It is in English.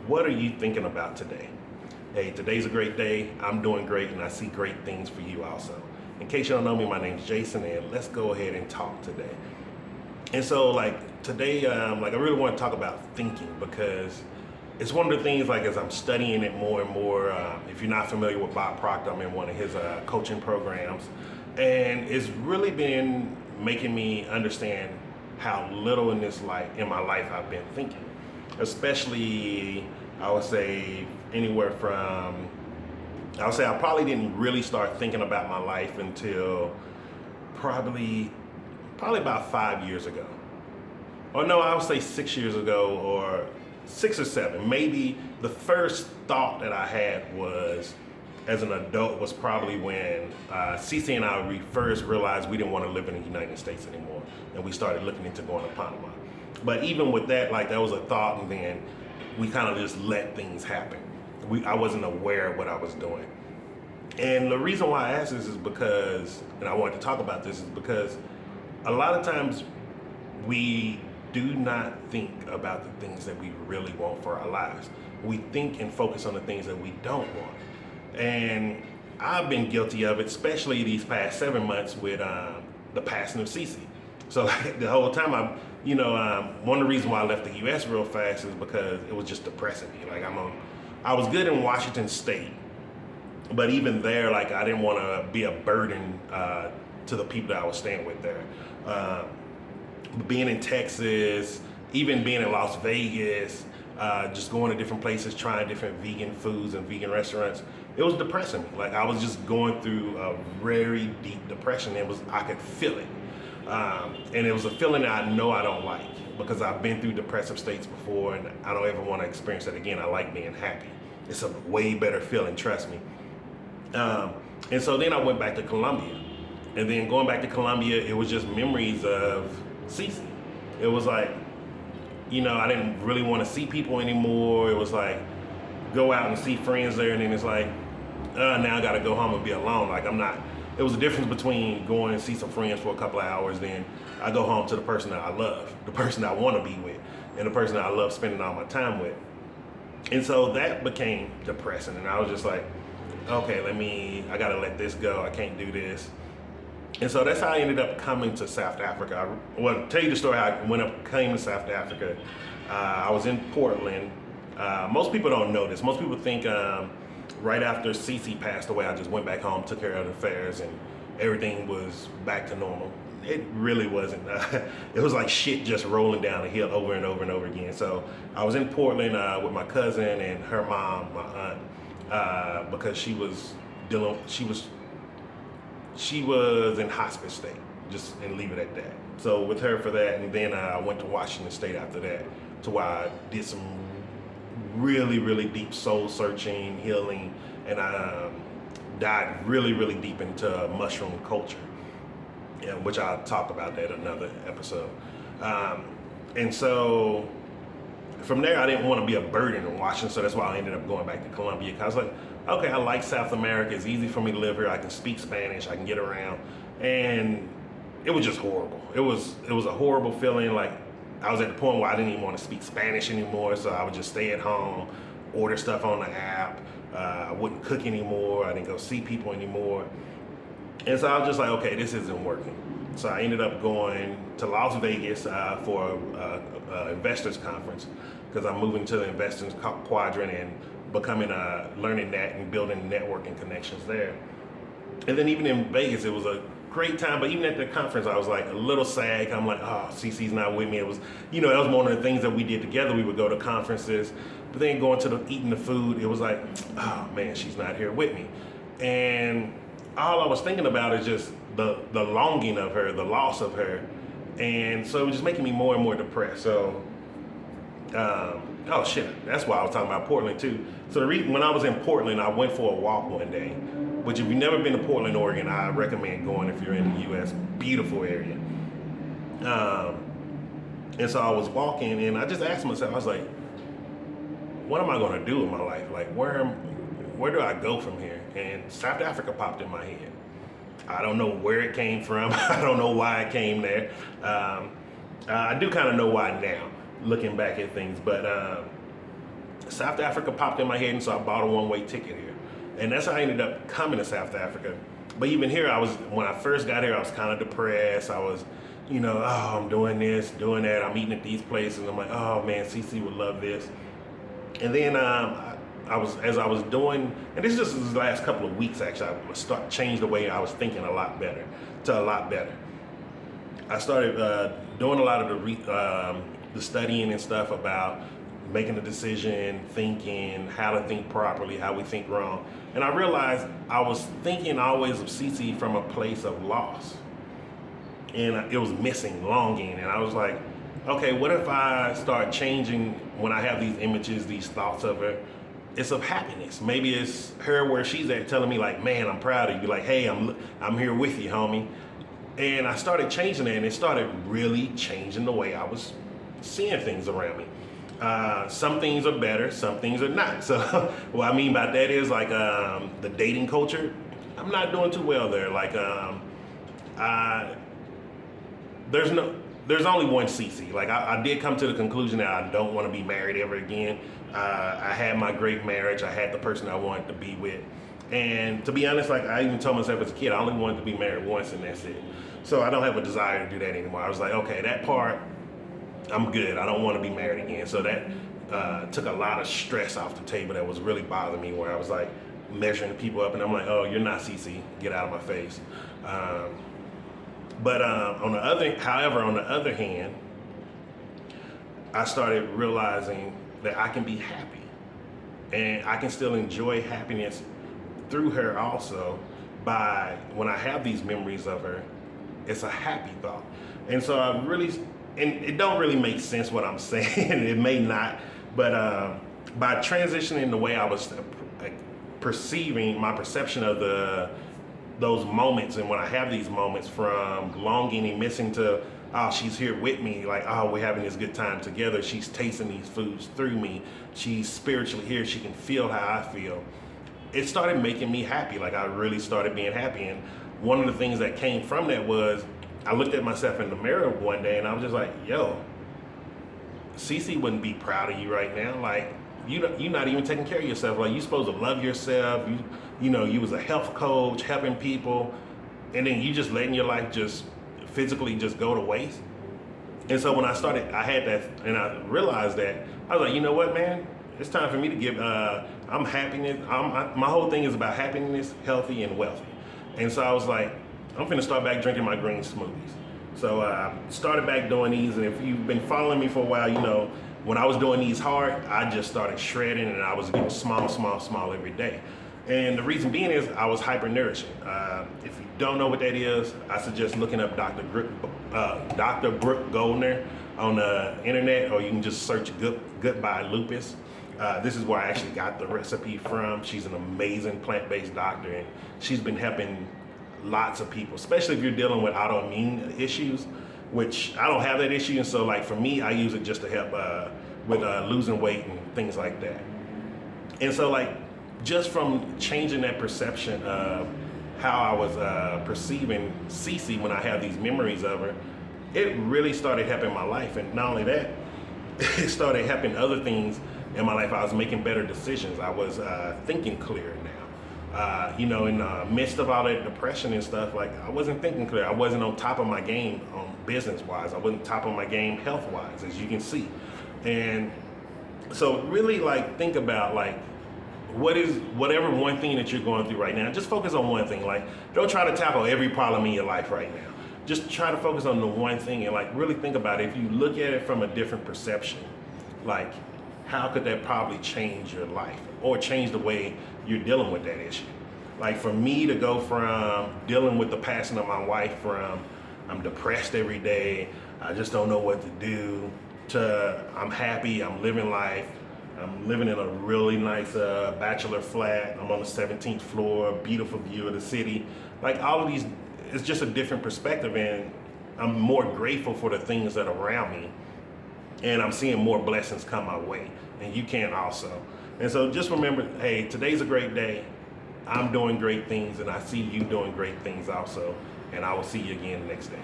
What are you thinking about today? Hey, today's a great day. I'm doing great, and I see great things for you also. In case you don't know me, my name's Jason, and let's go ahead and talk today. And so, today, I really want to talk about thinking because it's one of the things. Like as I'm studying it more and more. If you're not familiar with Bob Proctor, I'm in one of his coaching programs, and it's really been making me understand how little in my life I've been thinking, especially I would say anywhere from I would say I probably didn't really start thinking about my life until probably about 5 years ago. Or no, I would say 6 years ago, or 6 or 7. Maybe the first thought that I had was as an adult was probably when Cece and I we first realized we didn't want to live in the United States anymore, and we started looking into going to Panama. But even with that, that was a thought, and then we kind of just let things happen. I wasn't aware of what I was doing. And the reason why I asked this is because, and I wanted to talk about this, is because a lot of times we do not think about the things that we really want for our lives. We think and focus on the things that we don't want. And I've been guilty of it, especially these past 7 months with the passing of Cece. So the whole time one of the reasons why I left the U.S. real fast is because it was just depressing me. I was good in Washington State, but even there, I didn't want to be a burden to the people that I was staying with there. Being in Texas, even being in Las Vegas, just going to different places, trying different vegan foods and vegan restaurants, it was depressing me. I was just going through a very deep depression. I could feel it. And it was a feeling that I know I don't like because I've been through depressive states before, and I don't ever want to experience that again. I like being happy. It's a way better feeling, trust me. And so then I went back to Colombia. And then going back to Colombia, it was just memories of Cece. It was I didn't really want to see people anymore. It was go out and see friends there, and then it's now I got to go home and be alone. It was a difference between going and see some friends for a couple of hours, then I go home to the person that I love, the person I want to be with, and the person that I love spending all my time with. And so that became depressing, and I was just okay, I gotta let this go. I can't do this. And so that's how I ended up coming to South Africa. To tell you the story, how I came to South Africa. I was in Portland. Most people don't know this. Most people think right after Cece passed away, I just went back home, took care of the affairs, and everything was back to normal. It really wasn't. It was like shit just rolling down the hill over and over and over again. So I was in Portland with my cousin and her mom, my aunt, because she was in hospice state, and leave it at that. So with her for that, and then I went to Washington State after that, to where I did some really, really deep soul searching, healing, and I dived really, really deep into mushroom culture, which I'll talk about that in another episode. And so from there, I didn't want to be a burden in Washington, so that's why I ended up going back to Colombia. Cause I was okay, I like South America. It's easy for me to live here. I can speak Spanish. I can get around, and it was just horrible. It was a horrible feeling. I was at the point where I didn't even want to speak Spanish anymore, so I would just stay at home, order stuff on the app. I wouldn't cook anymore. I didn't go see people anymore. And so I was just okay, this isn't working. So I ended up going to Las Vegas for a investors conference, because I'm moving to the investors quadrant and learning that and building networking connections there. And then even in Vegas, it was a great time, but even at the conference, I was a little sad. I'm oh, Cece's not with me. It was, that was one of the things that we did together. We would go to conferences, but then going to eating the food, it was oh man, she's not here with me. And all I was thinking about is just the longing of her, the loss of her. And so it was just making me more and more depressed. So, oh shit, that's why I was talking about Portland too. So when I was in Portland, I went for a walk one day, which if you've never been to Portland, Oregon, I recommend going if you're in the U.S. Beautiful area. And so I was walking, and I just asked myself, I was what am I going to do with my life? Where do I go from here? And South Africa popped in my head. I don't know where it came from. I don't know why it came there. I do kind of know why now, looking back at things. But South Africa popped in my head, and so I bought a one-way ticket here. And that's how I ended up coming to South Africa. But even here, when I first got here, I was kind of depressed. I was, oh, I'm doing this, doing that. I'm eating at these places. I'm like, oh man, CC would love this. And then as I was doing, and this is just the last couple of weeks actually, I changed the way I was thinking a lot better. I started doing a lot of the studying and stuff about making a decision, thinking, how to think properly, how we think wrong. And I realized I was thinking always of CC from a place of loss. And it was missing, longing. And I was like, okay, what if I start changing when I have these images, these thoughts of her? It's of happiness. Maybe it's her where she's at telling me like, man, I'm proud of you. Like, hey, I'm here with you, homie. And I started changing that, and it started really changing the way I was seeing things around me. Some things are better, some things are not. So what I mean by that is like the dating culture, I'm not doing too well there. Like there's only one CC. Like I did come to the conclusion that I don't want to be married ever again. I had my great marriage. I had the person I wanted to be with. And to be honest, like I even told myself as a kid, I only wanted to be married once and that's it. So I don't have a desire to do that anymore. I was like, okay, that part, I'm good. I don't want to be married again. So that took a lot of stress off the table that was really bothering me, where I was like measuring people up and I'm like, oh, you're not CC, get out of my face. But on the other hand, I started realizing that I can be happy and I can still enjoy happiness through her also by when I have these memories of her, it's a happy thought. And so I really, and it don't really make sense what I'm saying, it may not, but by transitioning the way I was perceiving, my perception of those moments, and when I have these moments from longing and missing to, oh, she's here with me, like, oh, we're having this good time together, she's tasting these foods through me, she's spiritually here, she can feel how I feel. It started making me happy, like I really started being happy. And one of the things that came from that was, I looked at myself in the mirror one day and I was just like, yo, CC wouldn't be proud of you right now. Like, you're not even taking care of yourself. Like, you're supposed to love yourself. You was a health coach, helping people, and then you just letting your life just physically just go to waste. And so when I had that, and I realized that, I was like, you know what, man? It's time for me to give, I'm happiness. My whole thing is about happiness, healthy, and wealthy. And so I was like, I'm finna start back drinking my green smoothies. So I started back doing these, and if you've been following me for a while, you know, when I was doing these hard, I just started shredding, and I was getting small every day. And the reason being is I was hyper-nourishing. If you don't know what that is, I suggest looking up Dr. Brooke Goldner on the internet, or you can just search Goodbye Lupus. This is where I actually got the recipe from. She's an amazing plant-based doctor, and she's been helping lots of people, especially if you're dealing with autoimmune issues, which I don't have that issue. And so like for me, I use it just to help with losing weight and things like that. And so like, just from changing that perception of how I was perceiving Cece when I have these memories of her, it really started helping my life. And not only that, it started helping other things in my life. I was making better decisions. I was thinking clearer now. In the midst of all that depression and stuff, like I wasn't thinking clear. I wasn't on top of my game business-wise. I wasn't top of my game health-wise, as you can see. And so really like think about like, whatever one thing that you're going through right now, just focus on one thing. Like, don't try to tackle every problem in your life right now. Just try to focus on the one thing and like really think about it. If you look at it from a different perception, like how could that probably change your life or change the way you're dealing with that issue? Like for me to go from dealing with the passing of my wife from I'm depressed every day, I just don't know what to do, to I'm happy, I'm living life. I'm living in a really nice bachelor flat. I'm on the 17th floor, beautiful view of the city. Like all of these, it's just a different perspective, and I'm more grateful for the things that are around me. And I'm seeing more blessings come my way, and you can also. And so just remember, hey, today's a great day. I'm doing great things, and I see you doing great things also. And I will see you again next day.